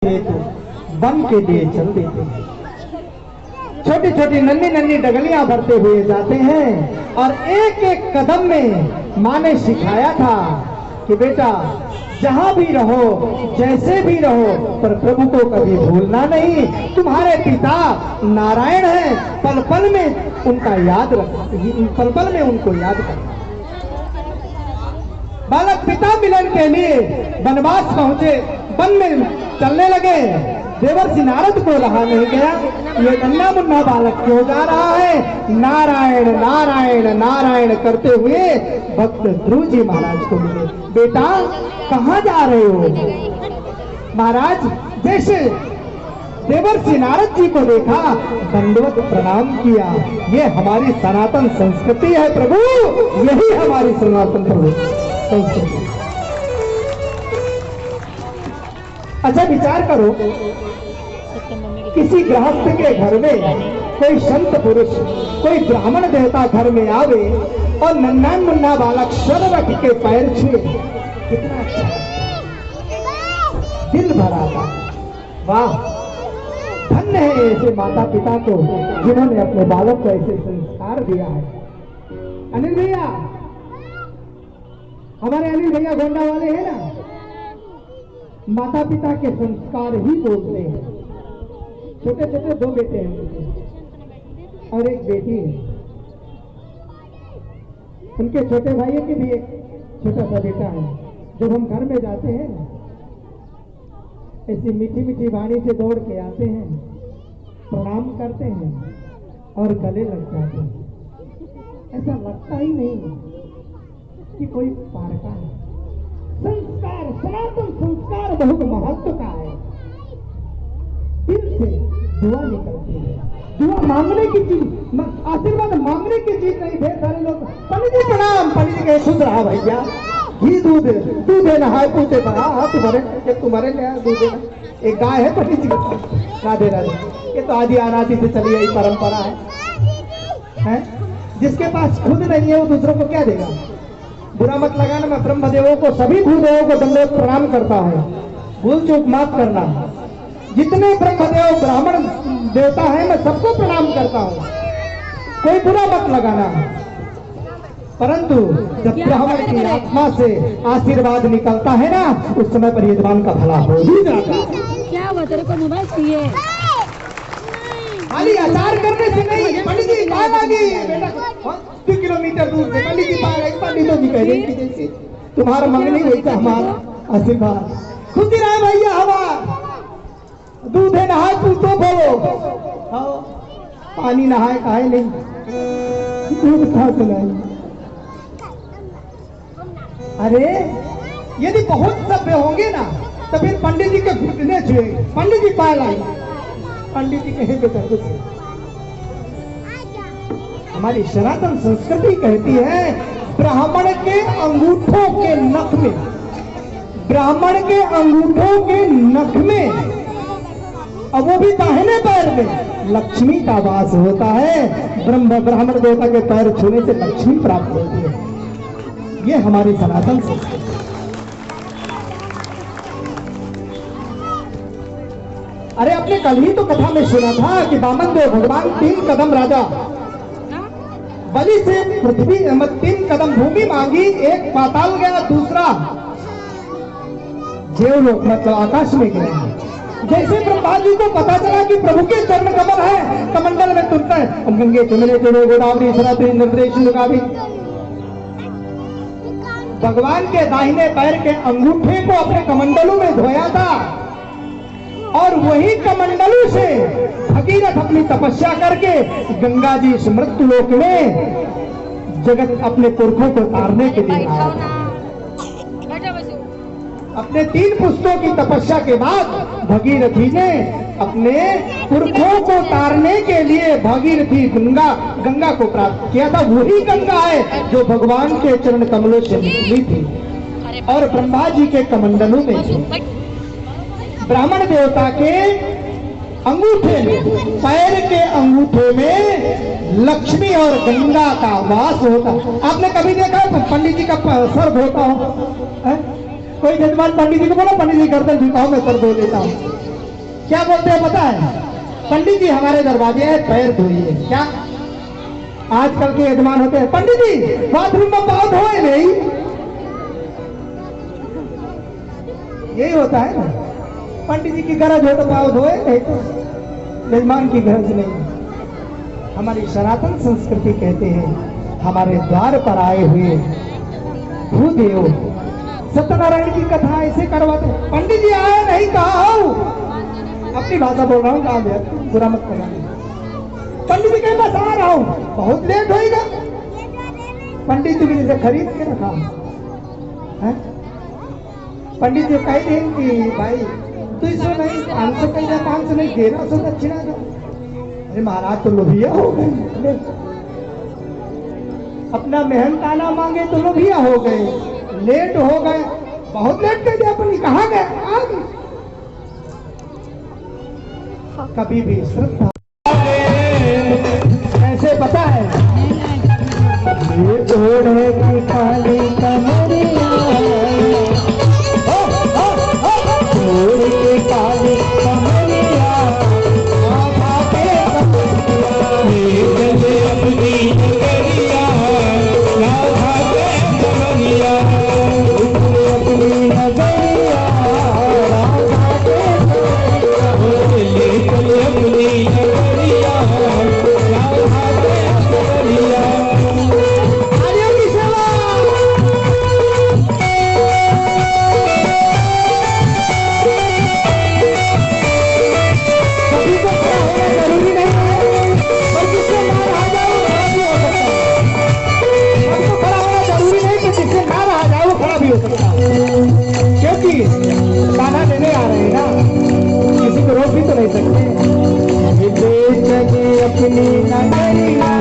खेत वन के लिए चल देते हैं। छोटी छोटी नन्ही नन्ही डगलियां भरते हुए जाते हैं और एक एक कदम में माँ ने सिखाया था कि बेटा जहां भी रहो, जैसे भी रहो, पर प्रभु को कभी भूलना नहीं। तुम्हारे पिता नारायण हैं, पल पल में उनका याद रखना, पल पल में उनको याद करना। बालक पिता मिलन के लिए वनवास पहुंचे, वन में चलने लगे। देवर्षि नारद को रहा नहीं गया, ये नन्हा मुन्ना बालक क्यों जा रहा है? नारायण नारायण नारायण करते हुए भक्त ध्रुव जी महाराज को मिले। बेटा कहाँ जा रहे हो? महाराज जैसे देवर्षि नारद जी को देखा, दंडवत प्रणाम किया। ये हमारी सनातन संस्कृति है प्रभु, यही हमारी सनातन संस्कृति। अच्छा विचार करो, किसी गृहस्थ के घर में कोई संत पुरुष, कोई ब्राह्मण देवता घर में आवे और नन्हा मुन्ना बालक सर रख के पैर छुए, कितना अच्छा, दिल भर आता। वाह, धन्य है ऐसे माता पिता को जिन्होंने अपने बालक को ऐसे संस्कार दिया है। अनिल भैया, हमारे अनिल भैया गोंडा वाले हैं ना, माता पिता के संस्कार ही बोलते हैं। छोटे छोटे दो बेटे हैं मुझे और एक बेटी है। उनके छोटे भाई के भी एक छोटा सा बेटा है। जब हम घर में जाते हैं ऐसी मीठी मीठी वाणी से दौड़ के आते हैं, प्रणाम करते हैं और गले लग जाते हैं। ऐसा लगता ही नहीं कि कोई पारका है। संस्कार, सनातन संस्कार बहुत महत्व का है। दिल से दुआ निकलती है, दुआ मांगने की चीज, आशीर्वाद मांगने की चीज नहीं। ढेर सारे लोग पंडित जी प्रणाम, पंडित जी कहे खुद रहा भैया, घी दूध दूध नहाए पूछे बड़ा, हाँ तुम्हारे ले दूध देना। एक गाय है पंडित जी का, राधे राधे। ये तो आदि अनादि से चली आई परंपरा है? जिसके पास खुद नहीं है वो दूसरों को क्या देगा? बुरा मत लगाना, मैं ब्रह्मदेवों को, सभी भूदेवों को दंडवत प्रणाम करता हूँ, भूल चूक माफ करना। जितने ब्रह्मदेव ब्राह्मण देवता है मैं सबको प्रणाम करता हूँ, कोई बुरा मत लगाना। परंतु जब ब्राह्मण की आत्मा से आशीर्वाद निकलता है ना, उस समय पर यजमान का भला हो ही जाता है। क्या हुआ, तेरे को मोबाइल चाहिए? खाली आचार करने से नहीं, पंडित जी पाए लगी बेटा, 2 किलोमीटर दूर से पंडित जी पाए गए। पंडितों जी कह रहे जैसे तुम्हारा मंगनी वैसा हमारा आशीर्वाद। खुशी रहे भैया, हवा दूध है नहाए पूछो बोलो, पानी नहाए खाए नहीं, दूध खा चलाए। अरे यदि बहुत सभ्य होंगे ना तो फिर पंडित जी के घुटने छुए, पंडित जी पाए लाई, पंडित जी कहे बेटा कुछ। हमारी सनातन संस्कृति कहती है ब्राह्मण के अंगूठों के नख में, ब्राह्मण के अंगूठों के नख में, अब वो भी दाहिने पैर में लक्ष्मी का वास होता है। ब्राह्मण देवता के पैर छूने से लक्ष्मी प्राप्त होती है। ये हमारी सनातन संस्कृति। अरे अपने कल ही तो कथा में सुना था कि वामन देव भगवान 3 कदम राजा बलि से पृथ्वी 3 कदम भूमि मांगी, एक पाताल गया, दूसरा देवलोक मतलब आकाश में गया। जैसे ब्रह्मा जी को पता चला कि प्रभु के चरण कमल है, कमंडल में तुरंत है गंगे चुमले चुनो गोदावरी सरस्वती नर्मदे गावी। भगवान के दाहिने पैर के अंगूठे को अपने कमंडलों में धोया था और वही कमंडलों से भगीरथ अपनी तपस्या करके गंगा जी इस मृत्युलोक में जगत अपने पुरखों को तारने के लिए आया था। अपने 3 पुस्तों की तपस्या के बाद भगीरथी ने अपने पुरखों को तारने के लिए भागीरथी गंगा को प्राप्त किया था। वही गंगा है जो भगवान के चरण कमलों से निकली थी और ब्रह्मा जी के कमंडलों में थी। ब्राह्मण देवता के अंगूठे में, पैर के अंगूठे में लक्ष्मी और गंगा का वास होता। आपने कभी देखा पंडित जी का सर धोता हो? कोई जजमान पंडित जी को बोला पंडित जी गर्दन झुकाओ मैं सर धो देता हूँ। क्या बोलते हैं पता है? पंडित जी हमारे दरवाजे हैं, पैर धोइए। क्या आजकल के यजमान होते हैं, पंडित जी बाथरूम में पाँव धोए नहीं। यही होता है ना, पंडित जी की गरज हो तो पाँव धोए, नहीं तो यजमान की गरज नहीं। हमारी सनातन संस्कृति कहते हैं हमारे द्वार पर आए हुए भूदेव सत्यनारायण की कथा ऐसे करवाते। पंडित जी आए नहीं, कहा हो, अपनी भाषा बोल रहा हूँ, कहा गया बुरा मत करना। पंडित जी कहीं बस आ रहा हूँ, बहुत लेट होएगा। पंडित जी ने खरीद के रखा है। पंडित जी कह दें कि भाई 200 नहीं, 500 कहीं 500 नहीं, 1300 दक्षिणा दो। अरे महाराज तो लोभिया हो गए, अपना मेहनताना मांगे तो लोभिया हो गए, लेट हो गए, बहुत लेट कर दिया। अपनी कहाँ गए? आ गए। कभी भी श्रद्धा ऐसे पता है, ये घोड़े की काली कमरिया, घोड़े की काली कमरिया, माथा पे अपनी नगरिया, राधा के कमरिया, अपनी नगरिया, राधा के कमरिया, अपनी नगरिया, राधा के कमरिया। आर्यों की सेवा। सभी को खड़ा होना जरूरी नहीं है, पर जिससे ना रहा जाए वो खड़ा भी हो सकता है। सबको खड़ा होना जरूरी नहीं, कि जिससे ना रहा जाए वो खड़ा भी हो सकता है। क्योंकि गाना देने आ रहे हैं ना, किसी को रोक भी तो नहीं सकते। ये बेचगी अपनी नगरिया,